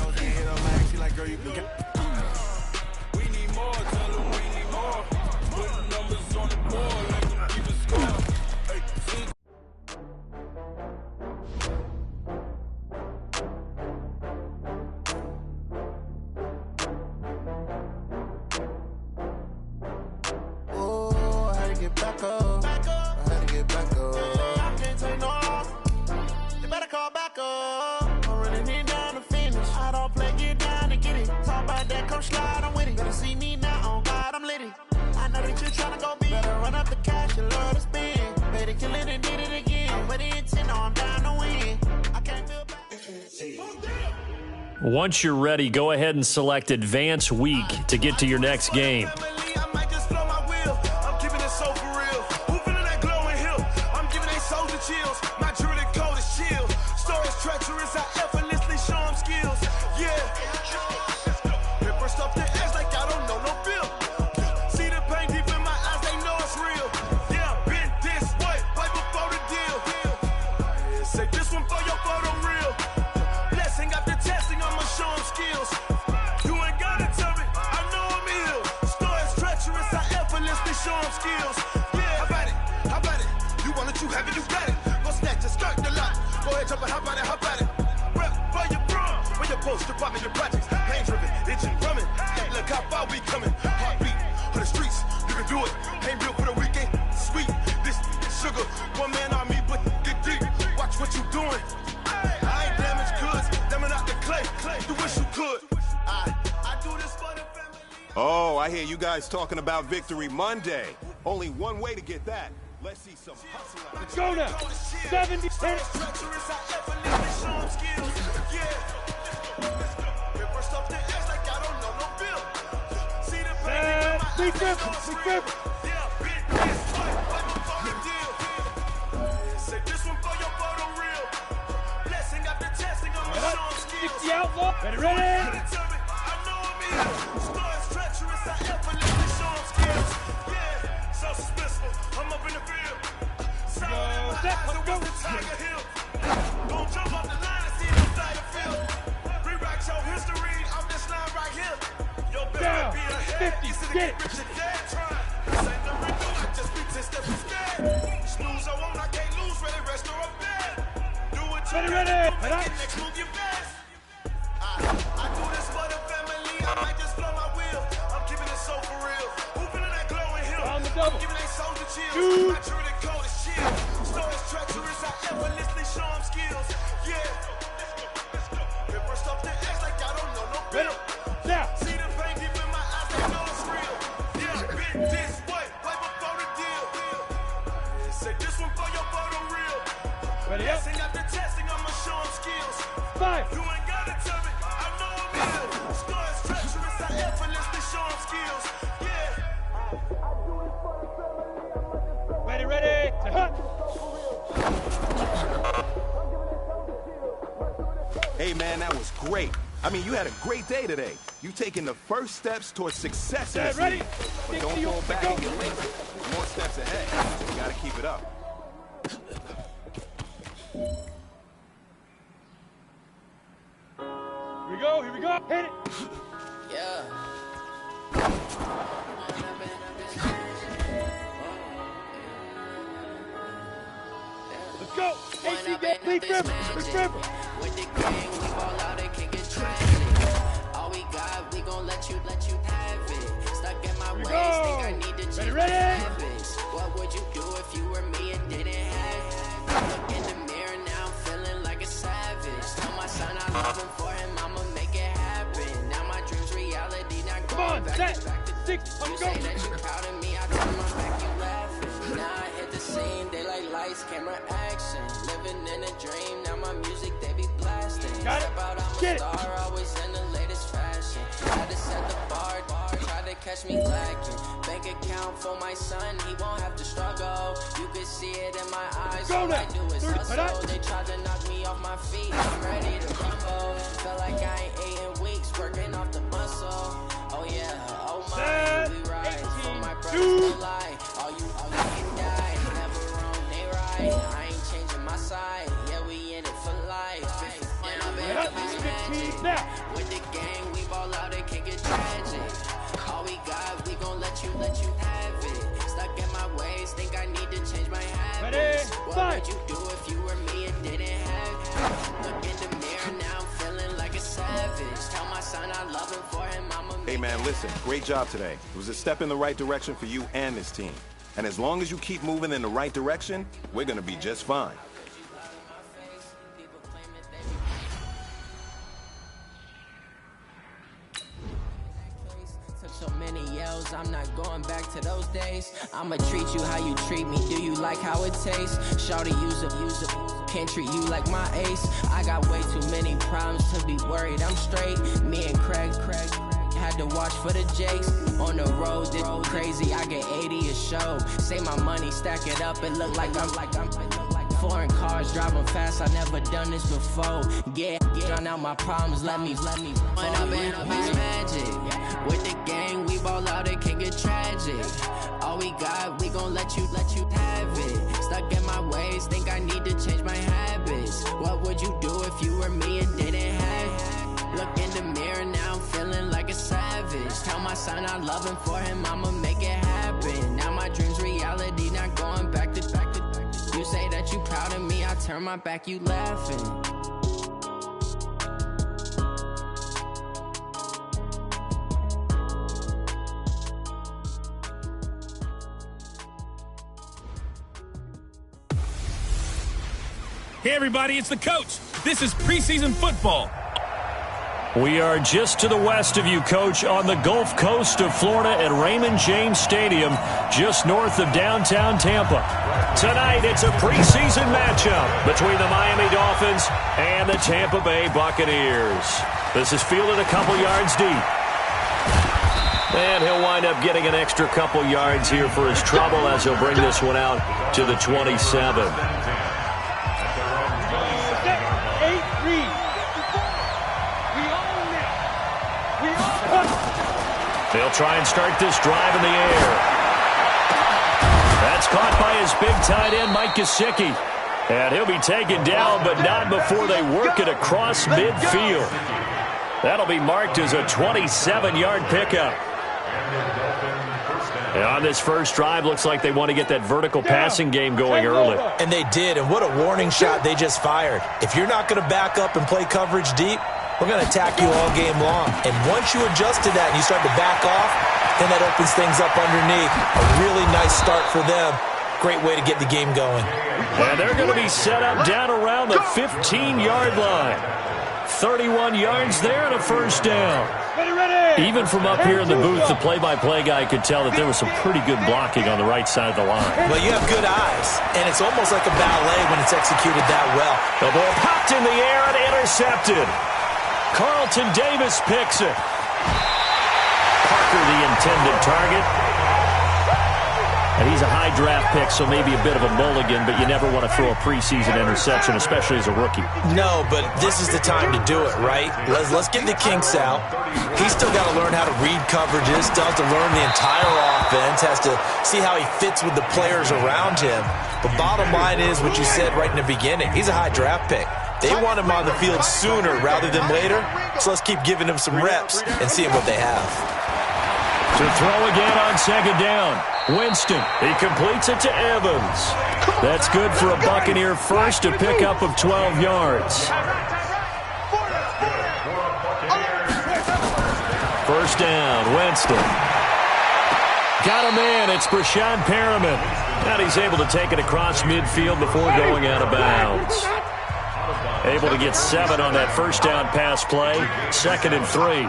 knows I hit her like she like, girl, you can get. We need more, tell them we need more. Putting numbers on the board, let them keep a score. Hey, see. Get back up. I had to get back up. I can't take no loss. You better call back up. I'm running it down to finish. I don't play, get down to get it. Talk about that, come slide, I'm with it. Better see me now, on God, I'm litty. I know that you're trying to go big. Better run up the cash, you love to spend. Better kill it and did it again. I'm with the intent, no, I'm down to win. I can't feel bad. Once you're ready, go ahead and select Advance Week to get to your next game. Chills. My jewelry code is chill. Stories treacherous, I effortlessly show them skills. Yeah. Paper stuff the edge like I don't know no bill. See the pain deep in my eyes, they know it's real. Yeah, been this way, way before the deal. Say this one for your photo real. Blessing after testing, I'ma show them skills. You ain't gotta tell me, I know I'm ill. Stories treacherous, I effortlessly show them skills. Yeah, how about it? You want it, you have it, you got it. Go ahead, jump it, how about it? Rep for your bro, for your post, your partner, your projects. Pain driven, itching, drumming. Hey, look how far we coming. Heartbeat for the streets, you can do it. Ain't real for the weekend, sweet. This sugar, one man on me, but get deep. Watch what you doing. I ain't damaged goods, damn out the clay. You wish you could. I do this for the family. Oh, I hear you guys talking about Victory Monday. Only one way to get that. Let's see some hustle. Let's go now. 70 minutes. Big grip. Say this one for your photo real. Blessing after testing, I'm gonna show them skills. 60 outlaw. Ready. I know I'm in. Stories treacherous, I effortlessly show them skills. Yeah, so suspenseful. I'm up in the field. Let's go. Tiger Hill. Don't jump off the line and see the side of field. Rewrite your history off this line right here. Your better be ahead. 50, You see the get rich and dead trying. This ain't the redo, I just be 10 steps instead. Snooze I won't, I can't lose. Ready, rest or I'm bad. Do what you Ready. make it next move your best. I do this for the family. I might just blow my wheel. I'm keeping it so for real. Hooping in that glowing hill. On the double. I'm giving they soldier chills. My jewelry code is chill. Stories treacherous, I effortlessly show them skills. Yeah. Paper stuff the edge like I don't know no bill. Now. See the pain deep in my eyes, they know it's real. Yeah, been this way, way before the deal. Say this one for your photo real. Ready up. Blessing after testing, I'ma show them skills. 5. You ain't gotta tell me, I know I'm ill. Stories treacherous, I effortlessly show them skills. Yeah. Ready. Say hut. Hey, man, that was great. I mean, you had a great day today. You taking the first steps towards success in this Ready? league. But don't fall back and get lazy. More steps ahead. You gotta keep it up. Here we go. Hit it. Yeah. Let's go. AC get big grip. With the gang, we ball out and kick it tragic. All we got, we gon' let you have it. Stuck in my ways, think I need to change my habits. What would you do if you were me and didn't have it? Look in the mirror now, I'm feeling like a savage. Tell my son I love him for him, I'ma make it happen. Now my dreams reality, not going back to 6. You say that you proud of me, I turn my back, you laughing. Now I hit the scene, they like lights, camera, action. Living in a dream, now my music, they be blasting. Step out, I'm a star, always in the latest fashion. Had to set the bar, try to catch me lacking. Bank account for my son, he won't have to struggle. You can see it in my eyes, all I do is hustle. They tried to knock me off my feet, I'm ready to crumble. Felt like I ain't ate in weeks, working off the muscle. Oh yeah, oh my, we ride for my brothers to lie. All you can die, never wrong, they right. I ain't changing my side, yeah we in it for life. And I've been up these magic. snap. With the gang, we ball out, it can get tragic. All we got, we gon' let you have it. Stuck in my ways, think I need to change my habits. Ready? What Fight. would you do if you were me and didn't have it? Look in the mirror, now I'm feeling like a savage. Tell my son I love him, for him I'ma make Hey, man, listen, great job today. It was a step in the right direction for you and this team. And as long as you keep moving in the right direction, we're going to be just fine. So many yells, I'm not going back to those days. I'ma treat you how you treat me. Do you like how it tastes? Shawty, use it. Can't treat you like my ace. I got way too many problems to be worried. I'm straight. Me and Craig had to watch for the Jakes. On the road, this crazy. I get 80 a show. Say my money, stack it up. It look like I'm foreign cars driving fast. I never done this before. Yeah, drown out my problems. Let me. When up and magic. With the gang, we ball out, it can get tragic. All we got, we gon' let you have it. Stuck in my ways, think I need to change my habits. What would you do if you were me and didn't have it? Look in the mirror, now I'm feeling like a savage. Tell my son I love him, for him I'ma make it happen. Now my dream's reality, not going back to. You say that you proud of me, I turn my back, you laughing. Hey, everybody, it's the coach. This is preseason football. We are just to the west of you, Coach, on the Gulf Coast of Florida at Raymond James Stadium, just north of downtown Tampa. Tonight, it's a preseason matchup between the Miami Dolphins and the Tampa Bay Buccaneers. This is fielded a couple yards deep. And he'll wind up getting an extra couple yards here for his trouble as he'll bring this one out to the 27. They'll try and start this drive in the air. That's caught by his big tight end, Mike Gesicki. And he'll be taken down, but not before they work it across midfield. That'll be marked as a 27-yard pickup. And on this first drive, looks like they want to get that vertical passing game going early. And they did, and what a warning shot they just fired. If you're not going to back up and play coverage deep, we're going to attack you all game long. And once you adjust to that and you start to back off, then that opens things up underneath. A really nice start for them. Great way to get the game going. And they're going to be set up down around the 15-yard line. 31 yards there and a first down. Even from up here in the booth, the play-by-play guy could tell that there was some pretty good blocking on the right side of the line. Well, you have good eyes, and it's almost like a ballet when it's executed that well. The ball popped in the air and intercepted. Carlton Davis picks it. Parker, the intended target. And he's a high draft pick, so maybe a bit of a mulligan, but you never want to throw a preseason interception, especially as a rookie. No, but this is the time to do it, right? Let's get the kinks out. He's still got to learn how to read coverages, still has to learn the entire offense, has to see how he fits with the players around him. The bottom line is what you said right in the beginning. He's a high draft pick. They want him on the field sooner rather than later, so let's keep giving him some reps and seeing what they have. To throw again on second down. Winston, he completes it to Evans. That's good for a Buccaneer first, a pickup of 12 yards. First down, Winston. Got a man, it's Brashad Perriman. And he's able to take it across midfield before going out of bounds. Able to get 7 on that first down pass play. 2nd and 3.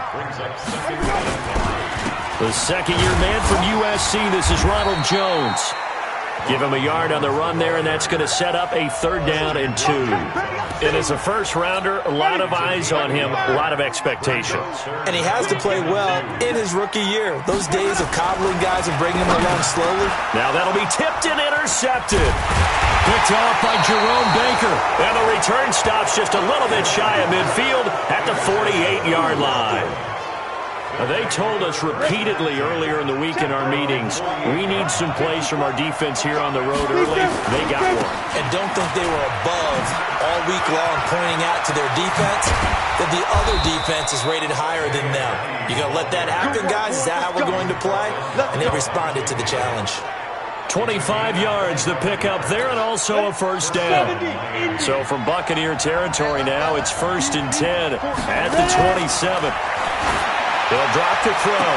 The second-year man from USC, this is Ronald Jones. Give him a yard on the run there, and that's going to set up a 3rd down and 2. And as a first-rounder, a lot of eyes on him, a lot of expectations. And he has to play well in his rookie year. Those days of coddling guys and bringing them along slowly. Now that'll be tipped and intercepted. Picked off by Jerome Baker. And the return stops just a little bit shy of midfield at the 48-yard line. They told us repeatedly earlier in the week in our meetings, we need some plays from our defense here on the road early. They got one. And don't think they were above all week long pointing out to their defense that the other defense is rated higher than them. You going to let that happen, guys? Is that how we're going to play? And they responded to the challenge. 25 yards to pick up there, and also a first down. So from Buccaneer territory now, it's 1st and 10 at the 27. They'll drop to throw.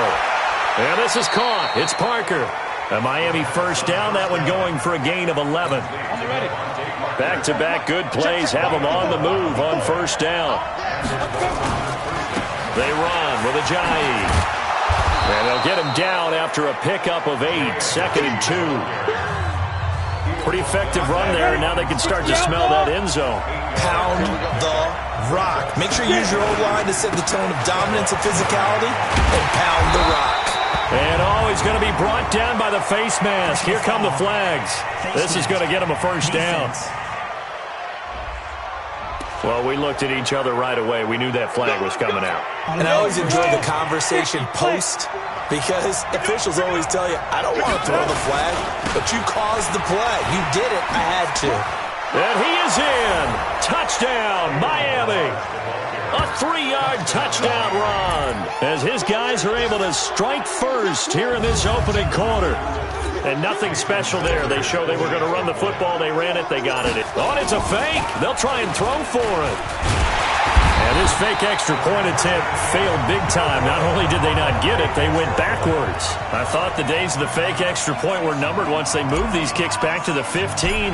And this is caught. It's Parker. A Miami first down, that one going for a gain of 11. Back-to-back good plays have them on the move on first down. They run with Ajayi. And they'll get him down after a pickup of 8, 2nd and 2. Pretty effective run there, and now they can start to smell that end zone. Pound the rock. Make sure you use your O-line to set the tone of dominance and physicality, and pound the rock. And he's going to be brought down by the face mask. Here come the flags. This is going to get him a first down. Well, we looked at each other right away. We knew that flag was coming out. And I always enjoy the conversation post because officials always tell you, I don't want to throw the flag, but you caused the play. You did it. I had to. And he is in. Touchdown, Miami. A 3-yard touchdown run as his guys are able to strike first here in this opening quarter. And nothing special there. They show they were going to run the football. They ran it. They got it. Oh, and it's a fake. They'll try and throw for it. And this fake extra point attempt failed big time. Not only did they not get it, they went backwards. I thought the days of the fake extra point were numbered once they moved these kicks back to the 15.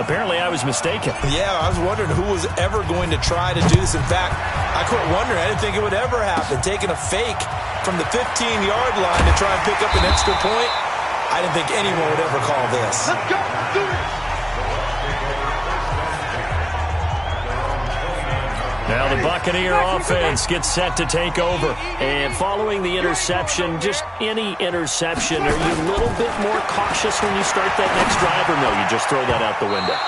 Apparently, I was mistaken. Yeah, I was wondering who was ever going to try to do this. In fact, I quit wondering. I didn't think it would ever happen. Taking a fake from the 15-yard line to try and pick up an extra point. I didn't think anyone would ever call this. Let's go. Do it. Now the Buccaneer offense gets set to take over. And following the interception, just any interception, are you a little bit more cautious when you start that next drive, or no, you just throw that out the window?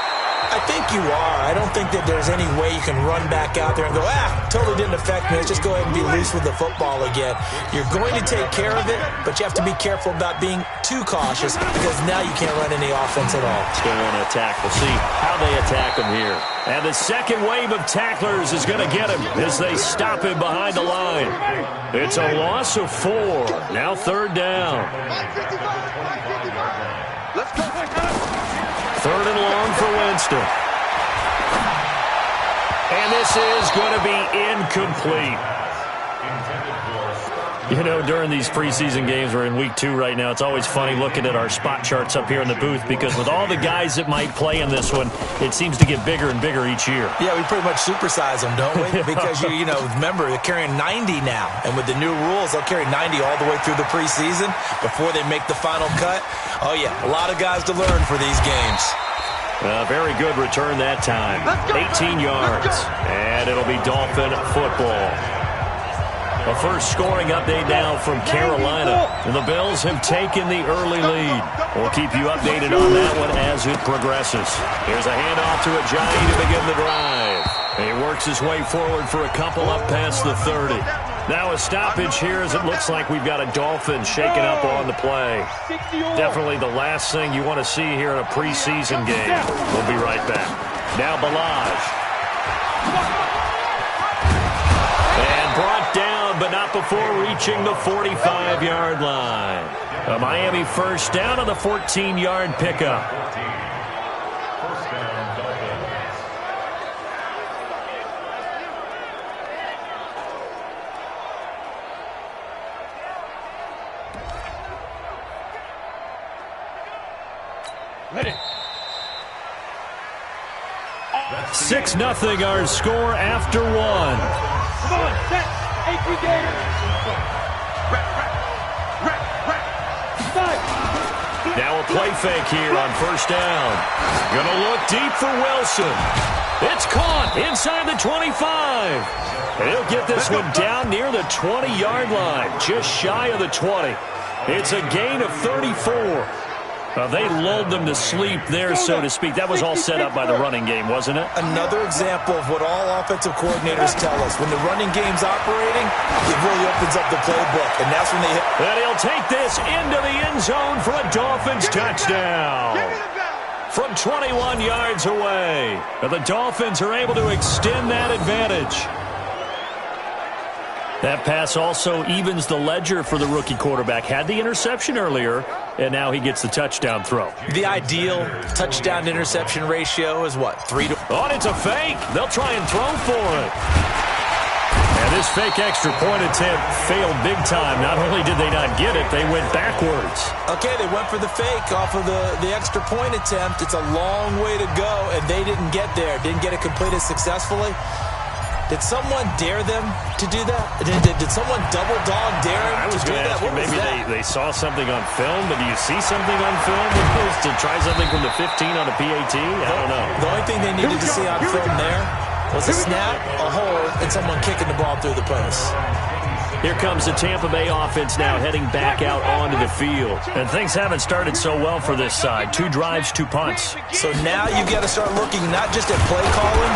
I think you are. I don't think that there's any way you can run back out there and go, totally didn't affect me. Let's just go ahead and be loose with the football again. You're going to take care of it, but you have to be careful about being too cautious because now you can't run any offense at all. Still want to attack. We'll see how they attack him here. And the second wave of tacklers is going to get him as they stop him behind the line. It's a loss of 4. Now 3rd down. Let's go. 3rd and long for Winston. And this is going to be incomplete. You know, during these preseason games, we're in week 2 right now, it's always funny looking at our spot charts up here in the booth because with all the guys that might play in this one, it seems to get bigger and bigger each year. Yeah, we pretty much supersize them, don't we? Because, you know, remember, they're carrying 90 now. And with the new rules, they'll carry 90 all the way through the preseason before they make the final cut. Oh, yeah, a lot of guys to learn for these games. Very good return that time. 18 yards. And it'll be Dolphin football. A first scoring update now from Carolina. And the Bills have taken the early lead. We'll keep you updated on that one as it progresses. Here's a handoff to Ajayi to begin the drive. He works his way forward for a couple up past the 30. Now a stoppage here as it looks like we've got a Dolphin shaking up on the play. Definitely the last thing you want to see here in a preseason game. We'll be right back. Now Balaj. And brought down, but not before reaching the 45-yard line. A Miami first down on the 14-yard pickup. Ready. 6-0 our score after 1. Come on, set. AP Gator. Now a play fake here on first down. Gonna look deep for Wilson. It's caught inside the 25. And he'll get this one down near the 20-yard line, just shy of the 20. It's a gain of 34. They lulled them to sleep there, so to speak. That was all set up by the running game, wasn't it? Another example of what all offensive coordinators tell us. When the running game's operating, it really opens up the playbook, and that's when they hit. And he'll take this into the end zone for a Dolphins touchdown. From 21 yards away, the Dolphins are able to extend that advantage. That pass also evens the ledger for the rookie quarterback. Had the interception earlier, and now he gets the touchdown throw. The ideal touchdown-interception ratio is what, 3 to... Oh, and it's a fake. They'll try and throw for it. And this fake extra point attempt failed big time. Not only did they not get it, they went backwards. Okay, they went for the fake off of the extra point attempt. It's a long way to go, and they didn't get there. Didn't get it completed successfully. Did someone dare them to do that? Did someone double dog dare them to do that? What maybe they saw something on film, but do you see something on film to try something from the 15 on a PAT? I don't know. The only thing they needed to see on film there was a snap, a hold, and someone kicking the ball through the post. Here comes the Tampa Bay offense now heading back out onto the field. And things haven't started so well for this side. 2 drives, 2 punts. So now you've got to start looking not just at play calling,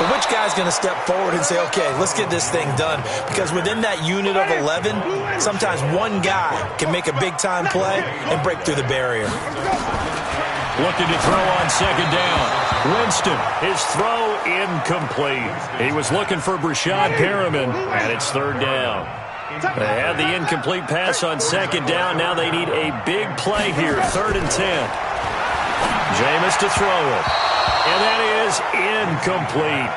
but which guy's going to step forward and say, okay, let's get this thing done. Because within that unit of 11, sometimes one guy can make a big-time play and break through the barrier. Looking to throw on second down. Winston, his throw incomplete. He was looking for Brashad Perriman, and it's third down. They had the incomplete pass on second down. Now they need a big play here, 3rd and 10. Jameis to throw it. And that is incomplete.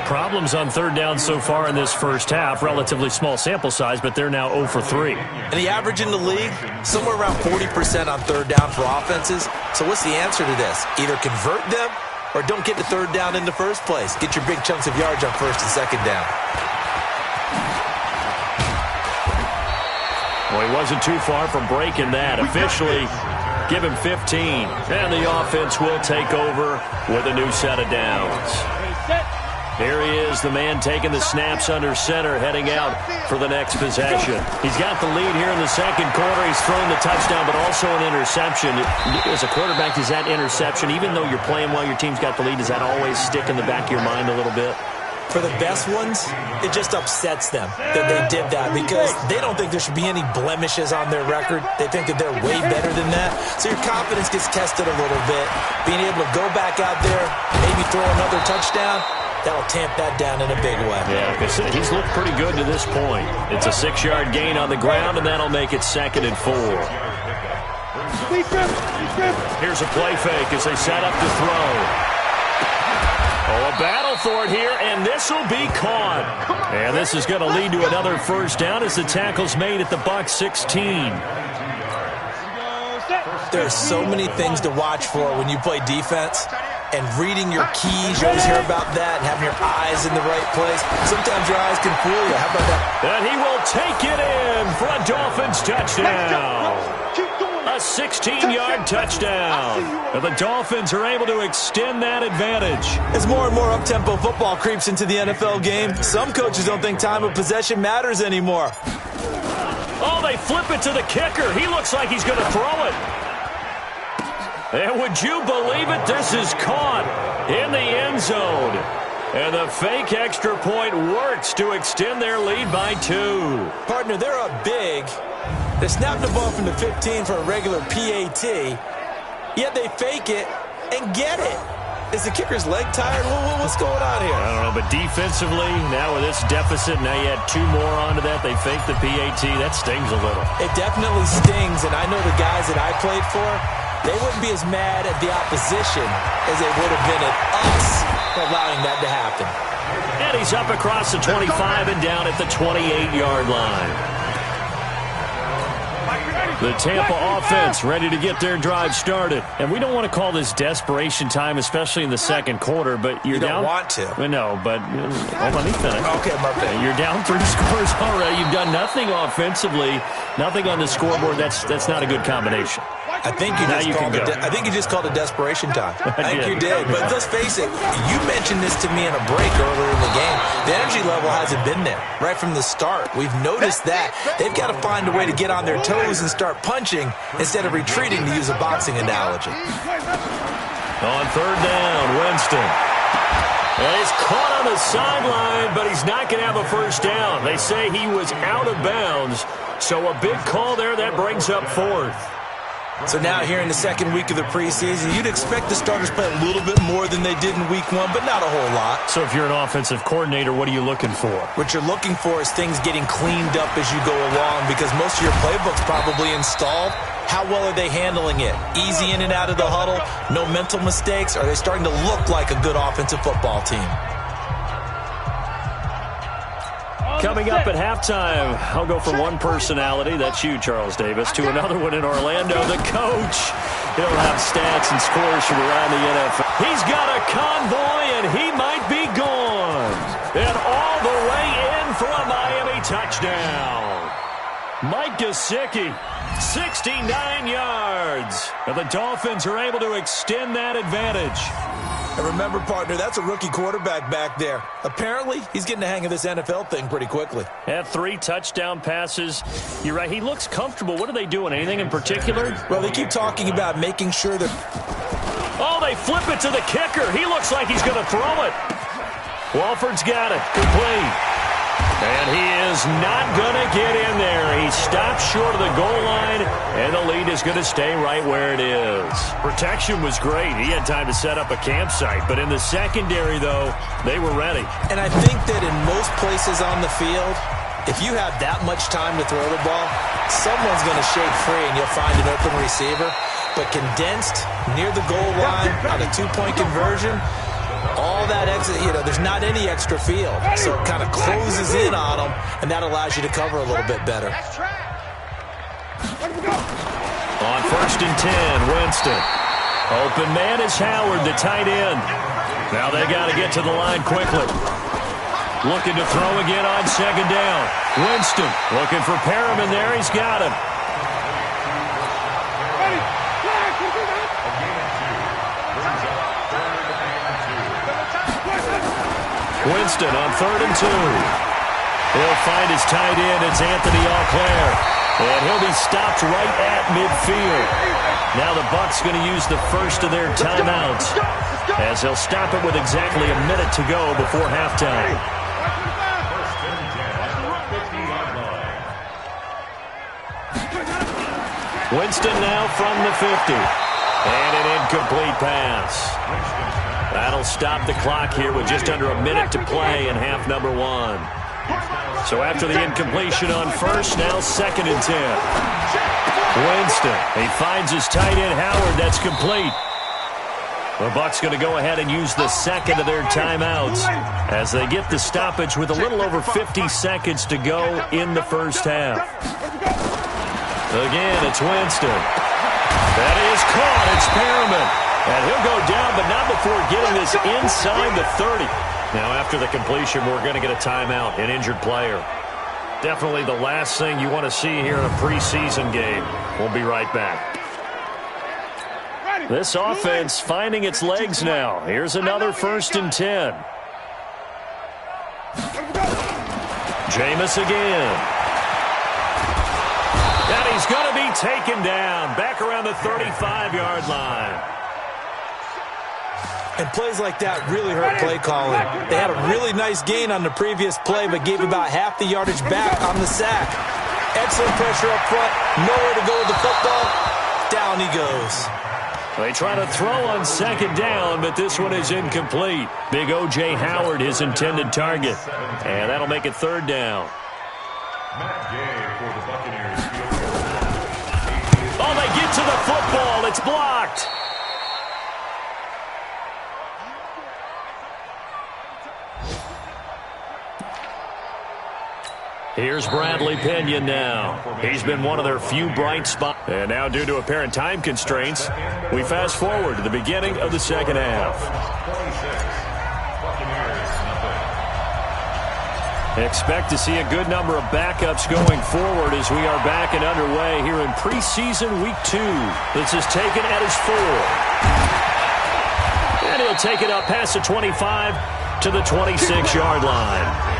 Problems on third down so far in this first half. Relatively small sample size, but they're now 0 for 3. And the average in the league, somewhere around 40% on third down for offenses. So what's the answer to this? Either convert them or don't get to third down in the first place. Get your big chunks of yards on first and second down. Well, he wasn't too far from breaking that. Officially, give him 15. And the offense will take over with a new set of downs. Here he is, the man taking the snaps under center, heading out for the next possession. He's got the lead here in the second quarter. He's thrown the touchdown, but also an interception. As a quarterback, does that interception, even though you're playing well, your team's got the lead, does that always stick in the back of your mind a little bit? For the best ones, it just upsets them that they did that because they don't think there should be any blemishes on their record. They think that they're way better than that. So your confidence gets tested a little bit. Being able to go back out there, maybe throw another touchdown, that'll tamp that down in a big way. Yeah, because he's looked pretty good to this point. It's a 6-yard gain on the ground, and that'll make it 2nd and 4. Here's a play fake as they set up to throw. Oh, a battle for it here, and this will be caught. And this is going to lead to another first down as the tackle's made at the Bucs 16. There's so many things to watch for when you play defense. And reading your keys, you always hear about that, and having your eyes in the right place. Sometimes your eyes can fool you. How about that? And he will take it in for a Dolphins touchdown. A 16-yard touchdown. And the Dolphins are able to extend that advantage. As more and more up-tempo football creeps into the NFL game, some coaches don't think time of possession matters anymore. Oh, they flip it to the kicker. He looks like he's going to throw it. And would you believe it? This is caught in the end zone. And the fake extra point works to extend their lead by 2. Partner, they're up big. They're snapping the ball from the 15 for a regular PAT. Yet they fake it and get it. Is the kicker's leg tired? What's going on here? I don't know, but defensively, now with this deficit, now you add 2 more onto that. They fake the PAT. That stings a little. It definitely stings, and I know the guys that I played for, they wouldn't be as mad at the opposition as they would have been at us for allowing that to happen. And he's up across the 25 and down at the 28-yard line. The Tampa offense ready to get their drive started. And we don't want to call this desperation time, especially in the second quarter, but you're down. You don't want to. No, but let me finish. Okay, my bad. You're down 3 scores already. You've done nothing offensively, nothing on the scoreboard. That's not a good combination. I think you just called a desperation time. I think you did. But let's face it, you mentioned this to me in a break earlier in the game. The energy level hasn't been there right from the start. We've noticed that. They've got to find a way to get on their toes and start punching instead of retreating, to use a boxing analogy. On third down, Winston. And he's caught on the sideline, but he's not going to have a first down. They say he was out of bounds, so a big call there. That brings up fourth. So now here in the second week of the preseason, you'd expect the starters play a little bit more than they did in week one, but not a whole lot. So if you're an offensive coordinator, what are you looking for? What you're looking for is things getting cleaned up as you go along, because most of your playbook's probably installed. How well are they handling it? Easy in and out of the huddle, no mental mistakes? Are they starting to look like a good offensive football team? Coming up at halftime, I'll go from one personality, that's you, Charles Davis, to another one in Orlando, the coach. He'll have stats and scores from around the NFL. He's got a convoy, and he might be gone. And all the way in for a Miami touchdown. Mike Gesicki, 69 yards. And the Dolphins are able to extend that advantage. And remember, partner, that's a rookie quarterback back there. Apparently, he's getting the hang of this NFL thing pretty quickly. Had 3 touchdown passes. You're right, he looks comfortable. What are they doing? Anything in particular? Well, they keep talking about making sure that... Oh, they flip it to the kicker. He looks like he's going to throw it. Walford's got it. Complete. And he is not going to get in there. He stops short of the goal line, and the lead is going to stay right where it is. Protection was great. He had time to set up a campsite. But in the secondary, though, they were ready. And I think that in most places on the field, if you have that much time to throw the ball, someone's going to shake free and you'll find an open receiver. But condensed, near the goal line, on a 2-point conversion, all that extra, there's not any extra field. So it kind of closes in on them, and that allows you to cover a little bit better. On 1st and 10, Winston. Open man is Howard, the tight end. Now they got to get to the line quickly. Looking to throw again on 2nd down. Winston looking for Perriman there. He's got him. Winston on 3rd and 2. He'll find his tight end. It's Anthony Auclair. And he'll be stopped right at midfield. Now the Bucs going to use the first of their timeouts, as they'll stop it with exactly a minute to go before halftime. Winston now from the 50. And an incomplete pass. That'll stop the clock here with just under a minute to play in half number 1. So after the incompletion on first, now 2nd and 10. Winston, he finds his tight end Howard. That's complete. The Bucs going to go ahead and use the second of their timeouts as they get the stoppage with a little over 50 seconds to go in the first half. Again, it's Winston. That is caught. It's Perriman. And he'll go down, but not before getting this inside the 30. Now, after the completion, we're going to get a timeout, an injured player. Definitely the last thing you want to see here in a preseason game. We'll be right back. This offense finding its legs now. Here's another 1st and 10. Jameis again. And he's going to be taken down back around the 35-yard line. And plays like that really hurt play calling. They had a really nice gain on the previous play, but gave about half the yardage back on the sack. Excellent pressure up front. Nowhere to go with the football. Down he goes. They try to throw on 2nd down, but this one is incomplete. Big O.J. Howard, his intended target. And that'll make it 3rd down. Oh, they get to the football. It's blocked. Here's Bradley Pinion now. He's been one of their few bright spots. And now, due to apparent time constraints, we fast forward to the beginning of the second half. Expect to see a good number of backups going forward as we are back and underway here in preseason week 2. This is taken at his 4. And he'll take it up past the 25 to the 26-yard line.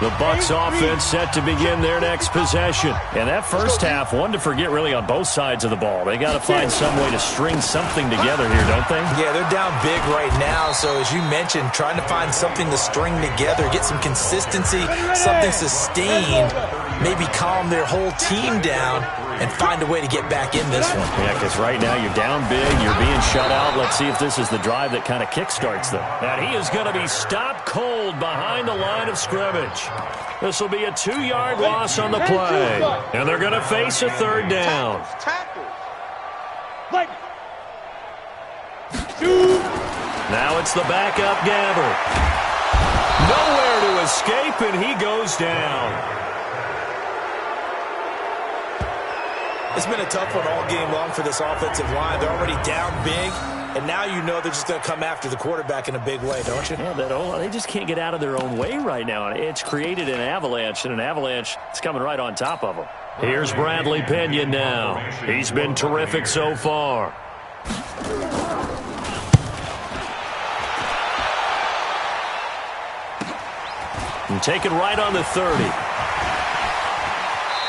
The Bucs offense set to begin their next possession. And that first half, one to forget really on both sides of the ball. They got to find some way to string something together here, don't they? Yeah, they're down big right now. So as you mentioned, trying to find something to string together, get some consistency, something sustained, maybe calm their whole team down and find a way to get back in this one. Yeah, because right now you're down big, you're being shut out. Let's see if this is the drive that kind of kickstarts them. And he is going to be stopped cold behind the line of scrimmage. This will be a 2-yard loss on the play. And they're going to face a third down. Now it's the backup Gabbert. Nowhere to escape, and he goes down. It's been a tough one all game long for this offensive line. They're already down big, and now you know they're just going to come after the quarterback in a big way, don't you? Yeah, they just can't get out of their own way right now. It's created an avalanche, and an avalanche is coming right on top of them. Here's Bradley Pinion now. He's been terrific so far. And taken right on the 30.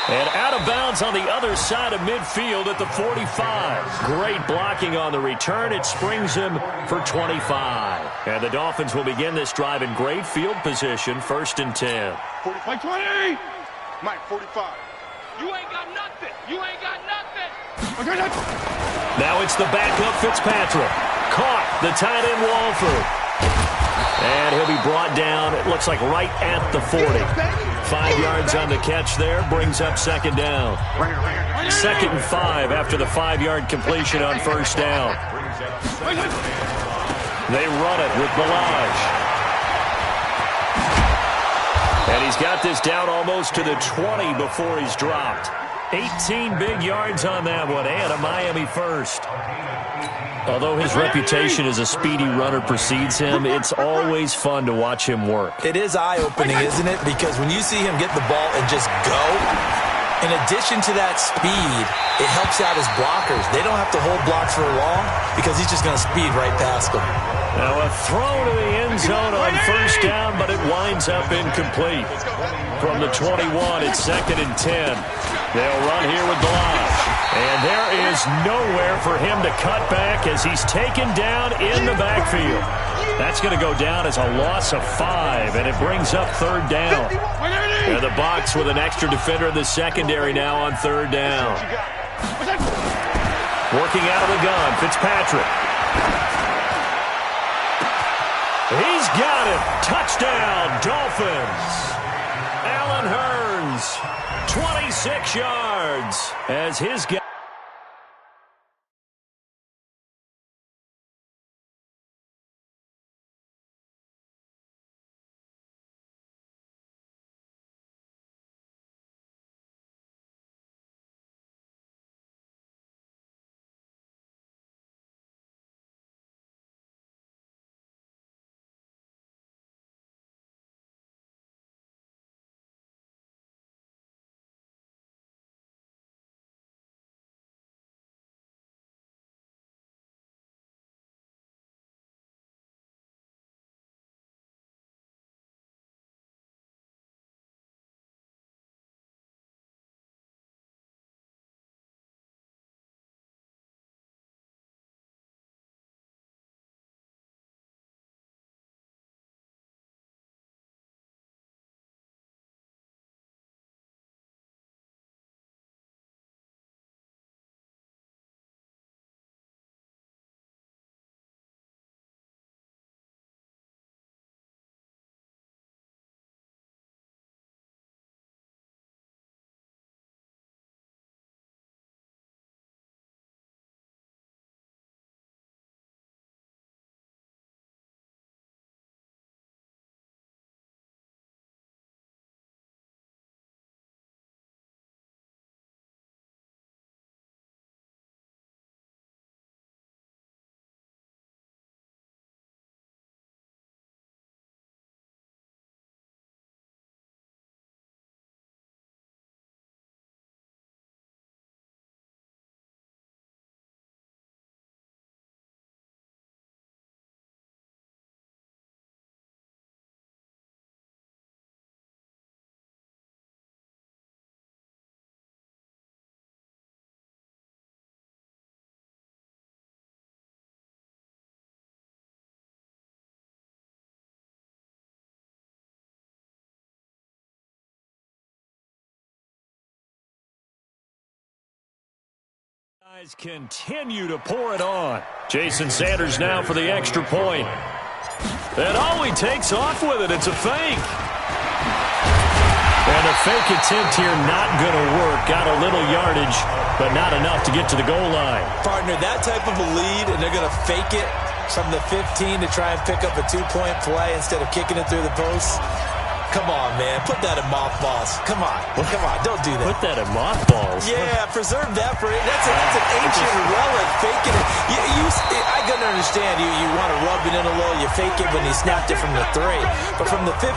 And out of bounds on the other side of midfield at the 45. Great blocking on the return. It springs him for 25. And the Dolphins will begin this drive in great field position, 1st and 10. 45, 20. Mike, 45. You ain't got nothing. You ain't got nothing. Now it's the backup Fitzpatrick. Caught the tight end Walford. And he'll be brought down, it looks like right at the 40. 5 yards on the catch there, brings up 2nd down. 2nd and 5 after the 5-yard completion on 1st down. They run it with Balaj. And he's got this down almost to the 20 before he's dropped. 18 big yards on that one, and a Miami first. Although his reputation as a speedy runner precedes him, it's always fun to watch him work. It is eye-opening, isn't it? Because when you see him get the ball and just go, in addition to that speed, it helps out his blockers. They don't have to hold blocks for long because he's just going to speed right past them. Now a throw to the end zone on 1st down, but it winds up incomplete. From the 21, it's 2nd and 10. They'll run here with Balaj. And there is nowhere for him to cut back as he's taken down in the backfield. That's going to go down as a loss of 5, and it brings up 3rd down. And the Bucs with an extra defender in the secondary now on 3rd down. Working out of the gun, Fitzpatrick. He's got it. Touchdown, Dolphins. Allen Hurns, 26 yards as his guy. Continue to pour it on. Jason Sanders now for the extra point. And he takes off with it. It's a fake. And a fake attempt here not going to work. Got a little yardage, but not enough to get to the goal line. Partner, that type of a lead, and they're going to fake it from the 15 to try and pick up a 2-point play instead of kicking it through the post. Come on, man. Put that in mothballs. Come on. Don't do that. Put that in mothballs? Yeah, preserve that for it. That's an ancient relic. Faking it. I can understand. You want to rub it in a little. You fake it when he snapped it from the 3. But from the 15,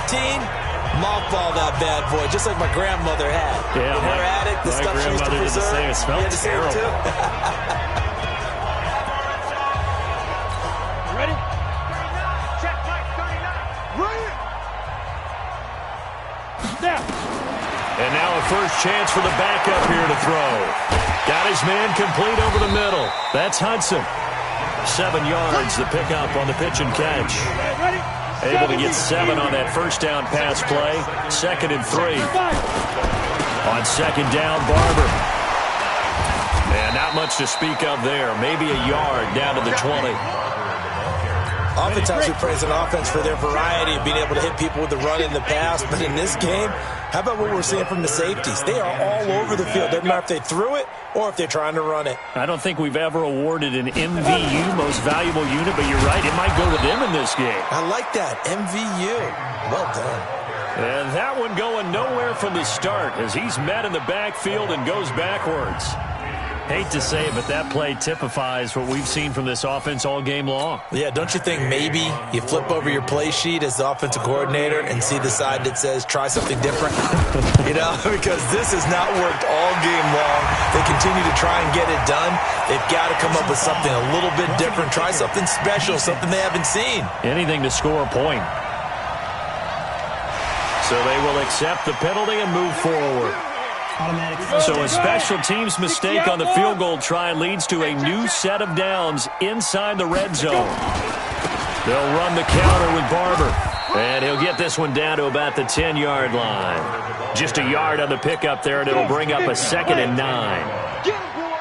mothball that bad boy, just like my grandmother had. Yeah, in her attic, the stuff she used to preserve. It smelled terrible. Ready? Check Mike 39. Right. Now. And now a first chance for the backup here to throw. Got his man complete over the middle. That's Hudson. 7 yards, the pickup on the pitch and catch. Ready? Able to get 7 on that first down pass play. 2nd and 3. On 2nd down, Barber. And not much to speak of there. Maybe a yard down to the 20. Oftentimes we praise an offense for their variety of being able to hit people with the run and the pass. But in this game, how about what we're seeing from the safeties? They are all over the field. Doesn't matter if they threw it or if they're trying to run it. I don't think we've ever awarded an MVU, most valuable unit, but you're right. It might go to them in this game. I like that. MVU. Well done. And that one going nowhere from the start as he's met in the backfield and goes backwards. Hate to say it, but that play typifies what we've seen from this offense all game long. Yeah, don't you think maybe you flip over your play sheet as the offensive coordinator and see the side that says try something different? Because this has not worked all game long. They continue to try and get it done. They've got to come up with something a little bit different. Try something special, something they haven't seen. Anything to score a point. So they will accept the penalty and move forward. So a special teams mistake on the field goal try leads to a new set of downs inside the red zone. They'll run the counter with Barber. And he'll get this one down to about the 10-yard line. Just a yard on the pickup there, and it'll bring up a 2nd and 9. Get it, boy.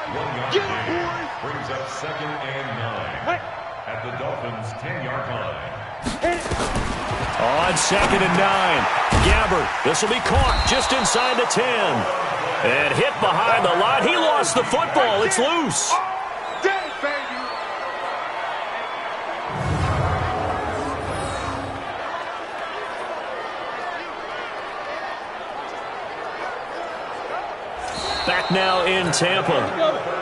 Get it, boy. Brings up 2nd and 9 at the Dolphins' 10-yard line. On 2nd and 9, Gabbert. This will be caught just inside the 10. And hit behind the line. He lost the football. It's loose. Dead, baby. Back now in Tampa.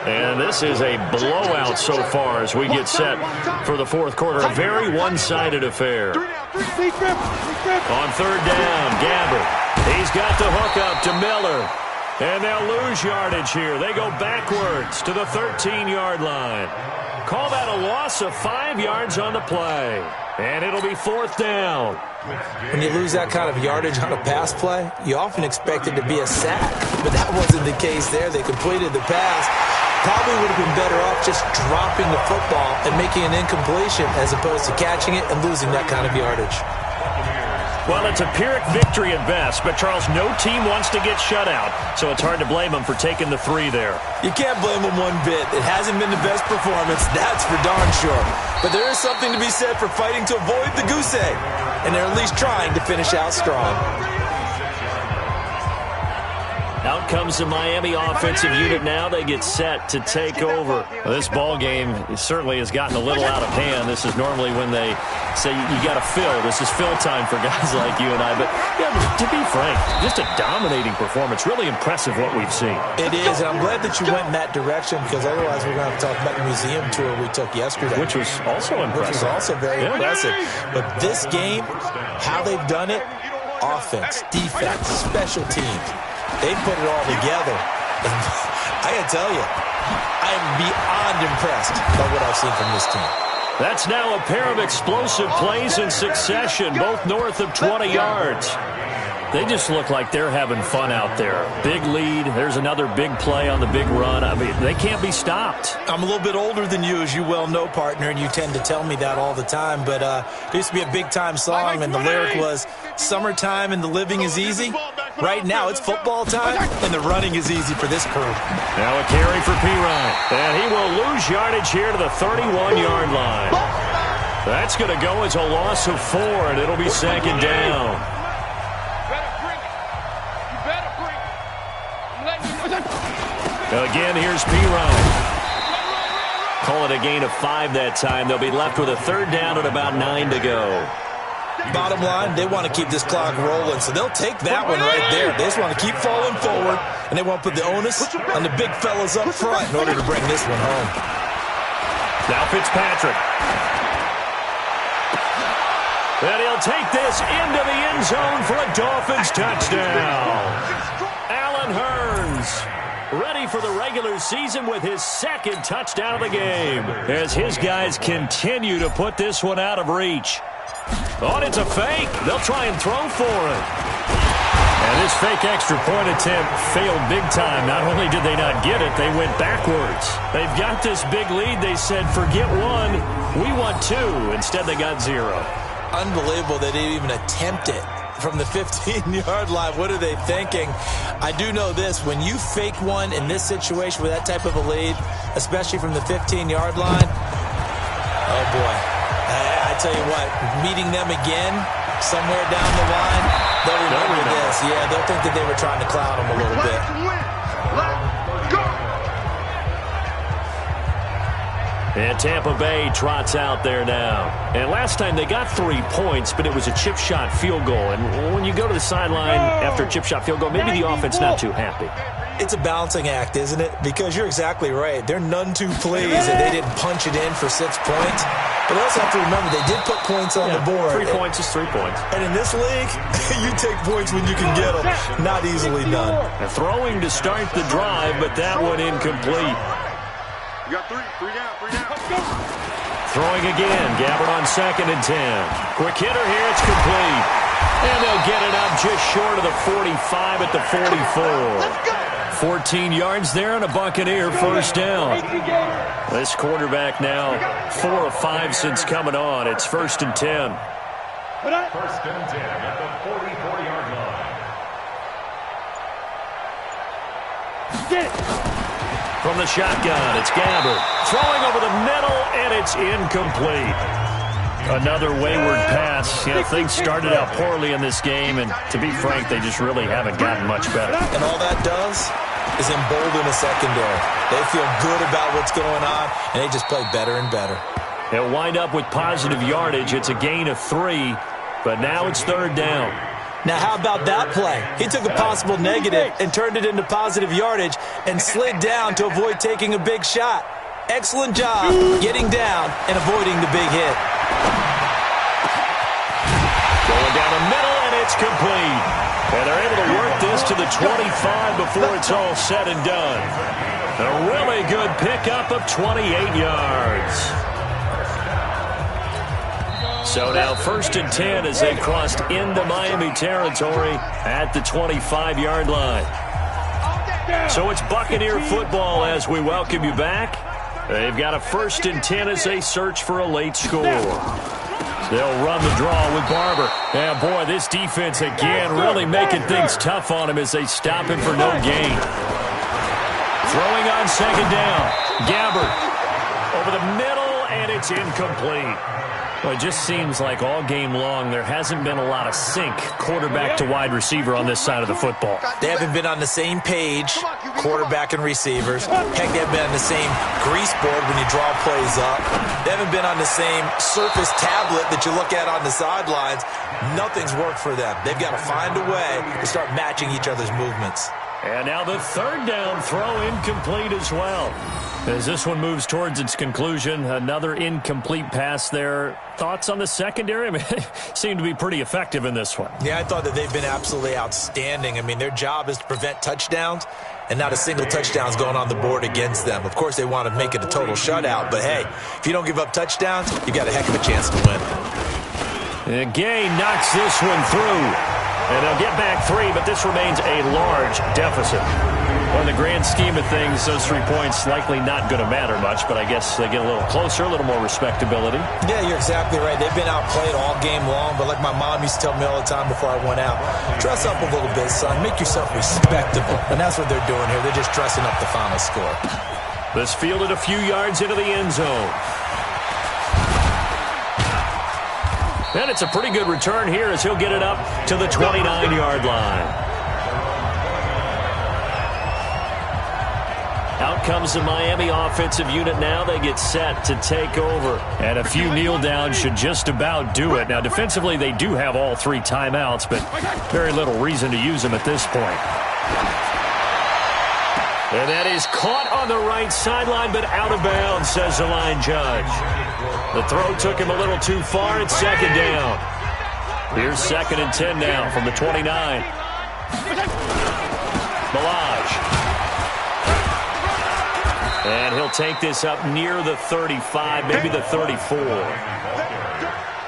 And this is a blowout so far as we get set for the fourth quarter. A very one-sided affair. On 3rd down, Gabbert. He's got the hook up to Miller. And they'll lose yardage here. They go backwards to the 13-yard line. Call that a loss of 5 yards on the play. And it'll be 4th down. When you lose that kind of yardage on a pass play, you often expect it to be a sack. But that wasn't the case there. They completed the pass. Probably would have been better off just dropping the football and making an incompletion as opposed to catching it and losing that kind of yardage. Well, it's a Pyrrhic victory at best, but, Charles, no team wants to get shut out, so it's hard to blame them for taking the 3 there. You can't blame them one bit. It hasn't been the best performance, that's for darn sure. But there is something to be said for fighting to avoid the goose egg, and they're at least trying to finish out strong. Out comes the Miami offensive unit now. They get set to take over. Well, this ball game certainly has gotten a little out of hand. This is normally when they say you got to fill. This is fill time for guys like you and I. But yeah, to be frank, just a dominating performance. Really impressive what we've seen. It is, and I'm glad that you went in that direction because otherwise we're going to have to talk about the museum tour we took yesterday. Which was also impressive. Which was also very impressive. But this game, how they've done it, offense, defense, special teams. They put it all together. And I got to tell you, I am beyond impressed by what I've seen from this team. That's now a pair of explosive plays in succession, both north of 20 yards. They just look like they're having fun out there. Big lead. There's another big play on the big run. I mean, they can't be stopped. I'm a little bit older than you, as you well know, partner, and you tend to tell me that all the time. But there used to be a big-time song, and the lyric was, "Summertime and the living is easy." Right now, it's football time, and the running is easy for this crew. Now a carry for P-Ryan. And he will lose yardage here to the 31-yard line. That's going to go as a loss of 4, and it'll be second down. Again, here's P-Ryan. Call it a gain of 5 that time. They'll be left with a third down at about 9 to go. Bottom line, they want to keep this clock rolling, so they'll take that one right there. They just want to keep falling forward, and they want to put the onus on the big fellas up front in order to bring this one home. Now Fitzpatrick. And he'll take this into the end zone for a Dolphins touchdown. Allen Hurns, ready for the regular season with his second touchdown of the game, as his guys continue to put this one out of reach. Oh, it's a fake. They'll try and throw for it. And this fake extra point attempt failed big time. Not only did they not get it, they went backwards. They've got this big lead. They said, forget 1, we want 2. Instead, they got 0. Unbelievable they didn't even attempt it from the 15-yard line. What are they thinking? I do know this. When you fake one in this situation with that type of a lead, especially from the 15-yard line, oh, boy. I tell you what, meeting them again somewhere down the line, they'll remember this. Yeah, they'll think that they were trying to clown them a little bit. And Tampa Bay trots out there now. And last time they got 3 points, but it was a chip shot field goal. And when you go to the sideline after a chip shot field goal, maybe the offense not too happy. It's a balancing act, isn't it? Because you're exactly right. They're none too pleased that they didn't punch it in for 6 points. But they also have to remember they did put points on the board. 3 points is 3 points. And in this league, you take points when you can get them. Not easily done. Now throwing to start the drive, but that one incomplete. You got 3 down. Throwing again. Gabbard on 2nd and 10. Quick hitter here. It's complete. And they'll get it up just short of the 45 at the 44. 14 yards there and a Buccaneer first down. This quarterback now 4 of 5 since coming on. It's 1st and 10. 1st and 10 at the 44-yard line. From the shotgun, it's Gabbard. Throwing over the middle, and it's incomplete. Another wayward pass. You know, things started out poorly in this game, and to be frank, they just really haven't gotten much better. And all that does is embolden a secondary. They feel good about what's going on, and they just play better and better. They'll wind up with positive yardage. It's a gain of 3, but now it's 3rd down. Now, how about that play? He took a possible negative and turned it into positive yardage and slid down to avoid taking a big shot. Excellent job getting down and avoiding the big hit. Going down the middle, and it's complete. And they're able to work this to the 25 before it's all said and done. A really good pickup of 28 yards. So now 1st and 10 as they crossed into Miami territory at the 25-yard line. So it's Buccaneer football as we welcome you back. They've got a 1st and 10 as they search for a late score. They'll run the draw with Barber. And boy, this defense again really making things tough on him as they stop him for no gain. Throwing on 2nd down. Gabbard over the middle, and it's incomplete. Well, it just seems like all game long there hasn't been a lot of sync quarterback to wide receiver on this side of the football. They haven't been on the same page, quarterback and receivers. Heck, they haven't been on the same grease board when you draw plays up. They haven't been on the same surface tablet that you look at on the sidelines. Nothing's worked for them. They've got to find a way to start matching each other's movements. And now the 3rd down throw incomplete as well. As this one moves towards its conclusion, another incomplete pass there. Thoughts on the secondary? I mean, they seem to be pretty effective in this one. Yeah, I thought that they've been absolutely outstanding. I mean, their job is to prevent touchdowns, and not a single touchdown's going on the board against them. Of course, they want to make it a total shutout, but hey, if you don't give up touchdowns, you got a heck of a chance to win. And Gay knocks this one through. And they'll get back 3, but this remains a large deficit. Well, in the grand scheme of things, those 3 points likely not going to matter much, but I guess they get a little closer, a little more respectability. Yeah, you're exactly right. They've been outplayed all game long, but like my mom used to tell me all the time before I went out, dress up a little bit, son. Make yourself respectable. And that's what they're doing here. They're just dressing up the final score. This fielded a few yards into the end zone. And it's a pretty good return here as he'll get it up to the 29-yard line. Out comes the Miami offensive unit now. They get set to take over. And a few kneel downs should just about do it. Now, defensively, they do have all 3 timeouts, but very little reason to use them at this point. And that is caught on the right sideline, but out of bounds, says the line judge. The throw took him a little too far. It's second down. Here's 2nd and 10 now from the 29. Balaj. And he'll take this up near the 35, maybe the 34.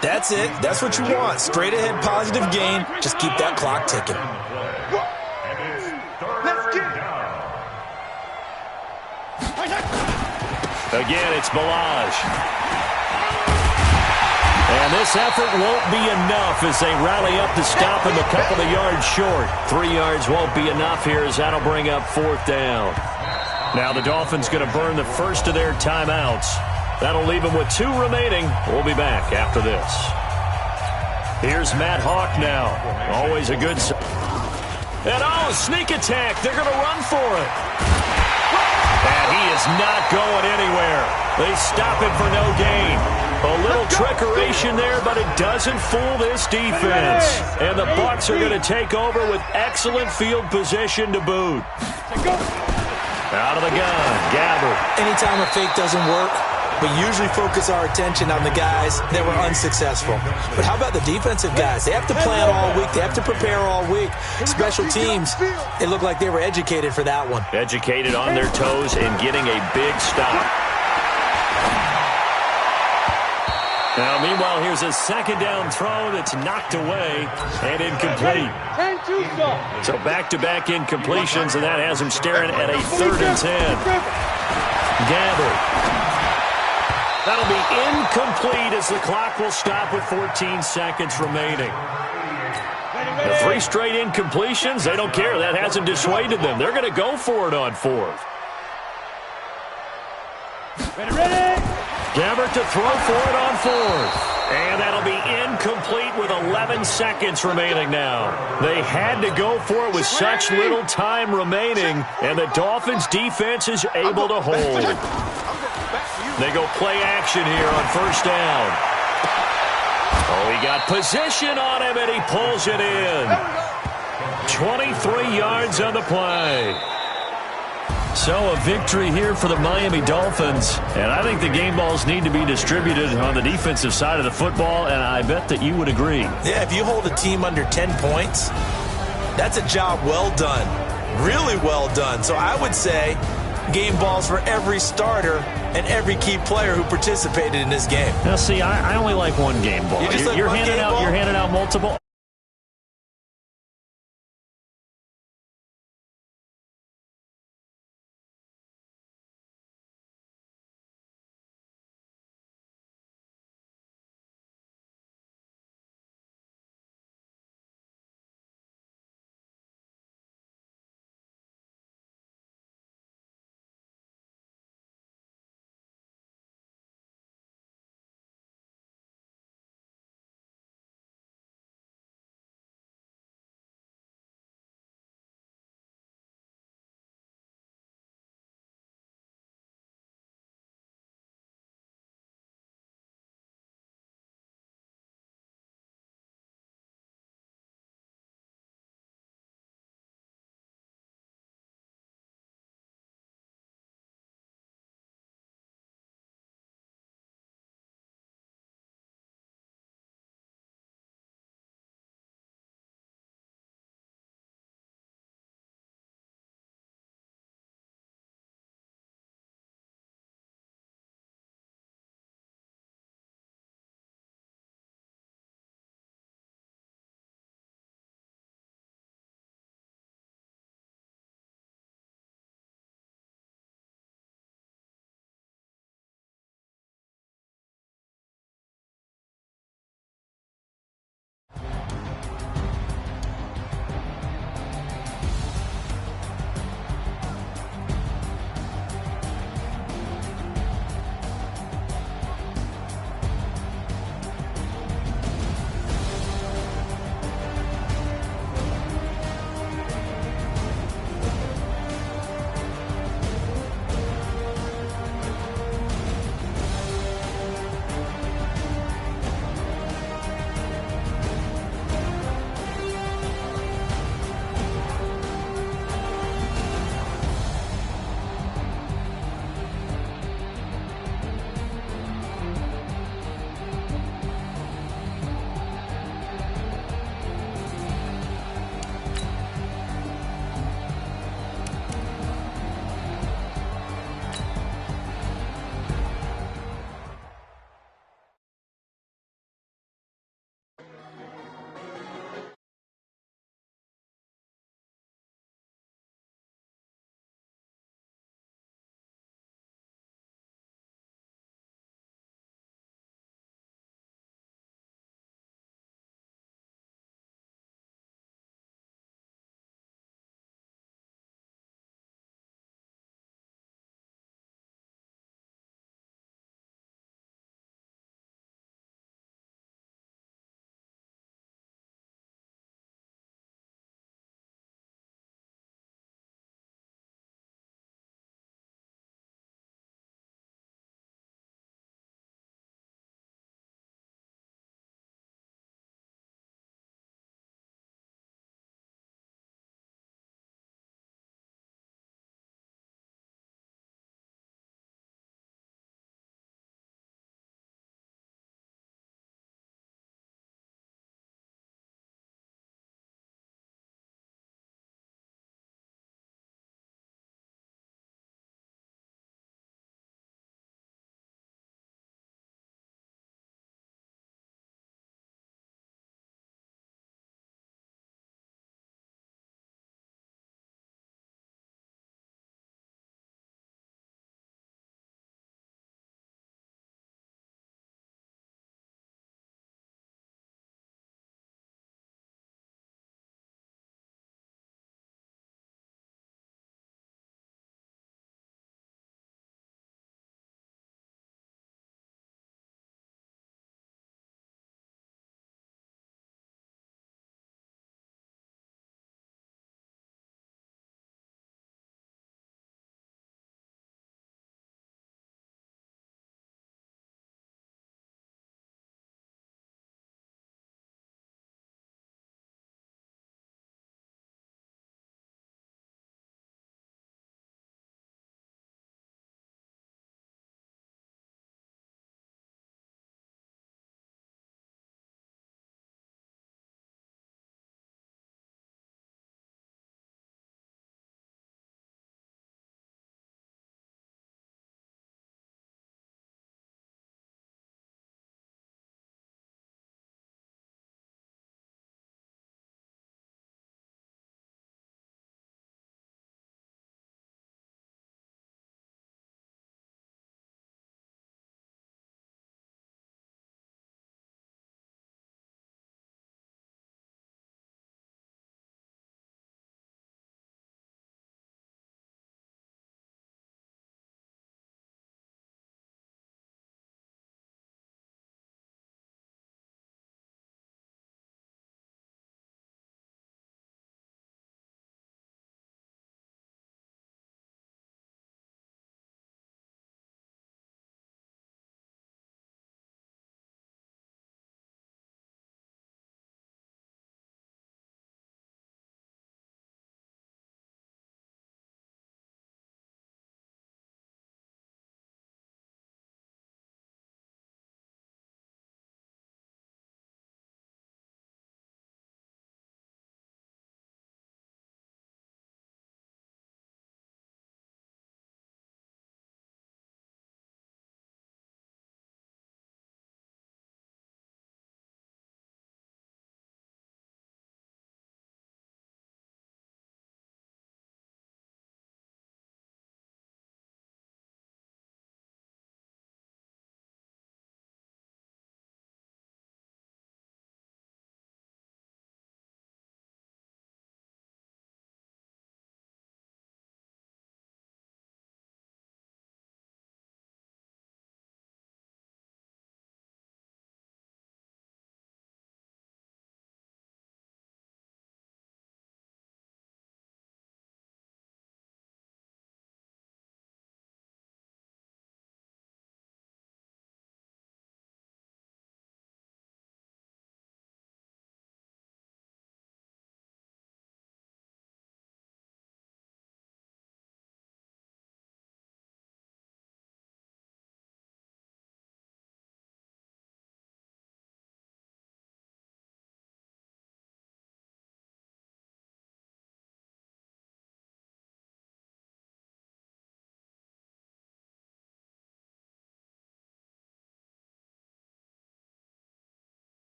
That's it. That's what you want. Straight ahead positive gain. Just keep that clock ticking. Again, it's Balaj. And this effort won't be enough as they rally up to stop him a couple of yards short. 3 yards won't be enough here as that'll bring up 4th down. Now the Dolphins going to burn the first of their timeouts. That'll leave them with 2 remaining. We'll be back after this. Here's Matt Hawk now. Always a good... And sneak attack. They're going to run for it. And he is not going anywhere. They stop him for no gain. A little trickeration there, but it doesn't fool this defense. And the Bucs are going to take over with excellent field position to boot. Out of the gun, Gabbert. Anytime a fake doesn't work, we usually focus our attention on the guys that were unsuccessful. But how about the defensive guys? They have to plan all week. They have to prepare all week. Special teams, it looked like they were educated for that one. Educated on their toes and getting a big stop. Now, meanwhile, here's a 2nd down throw that's knocked away and incomplete. So back-to-back incompletions, and that has him staring at a 3rd and 10. Gabbert. That'll be incomplete as the clock will stop with 14 seconds remaining. The 3 straight incompletions, they don't care. That hasn't dissuaded them. They're going to go for it on 4th. Ready. Gabbert to throw for it on 4th. And that'll be incomplete with 11 seconds remaining now. They had to go for it with such little time remaining, and the Dolphins' defense is able to hold. They go play action here on 1st down. Oh, he got position on him, and he pulls it in. 23 yards on the play. So a victory here for the Miami Dolphins, and I think the game balls need to be distributed on the defensive side of the football, and I bet that you would agree. Yeah, if you hold a team under 10 points, that's a job well done, really well done. So I would say game balls for every starter and every key player who participated in this game. Now, see, I only like one game ball. You're handing out multiple.